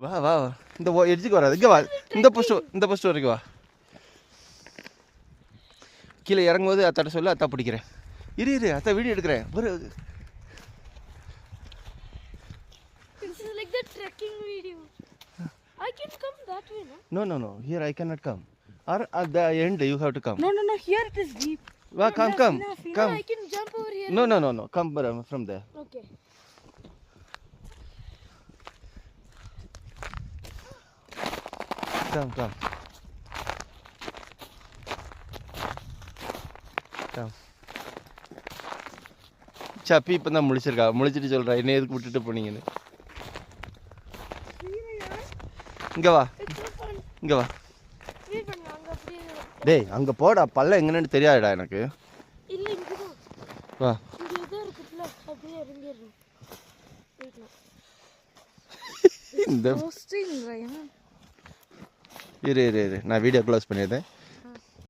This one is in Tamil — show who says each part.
Speaker 1: வா வா இந்த எட்ஜுக்கு வராது. இங்கே வா, இந்த போஸ்ட் வரைக்கும் வா. கீழே இறங்கும்போது அத்தாட்ட சொல்லு, அத்தா பிடிக்கிறேன். இரு அத்தா வீடியோ எடுக்கிறேன். ஒரு
Speaker 2: like the trekking video. I can come that way, no?
Speaker 1: No. Here I cannot come. Or at the end you have to come.
Speaker 2: No. Here it is deep.
Speaker 1: Well, come.
Speaker 2: No, I can jump over here.
Speaker 1: No. Come from there.
Speaker 2: Okay.
Speaker 1: Come. சப்பி இப்போ தான் முடிச்சிட்டு சொல்கிறா என்ன எதுக்கு விட்டுட்டு போனீங்கன்னு. இங்கே வா. டேய் அங்கே போடா, பல்ல எங்கன்னு தெரியாதுடா எனக்கு. வா. இந்த இரு நான் வீடியோ க்ளோஸ் பண்ணிடுறேன்.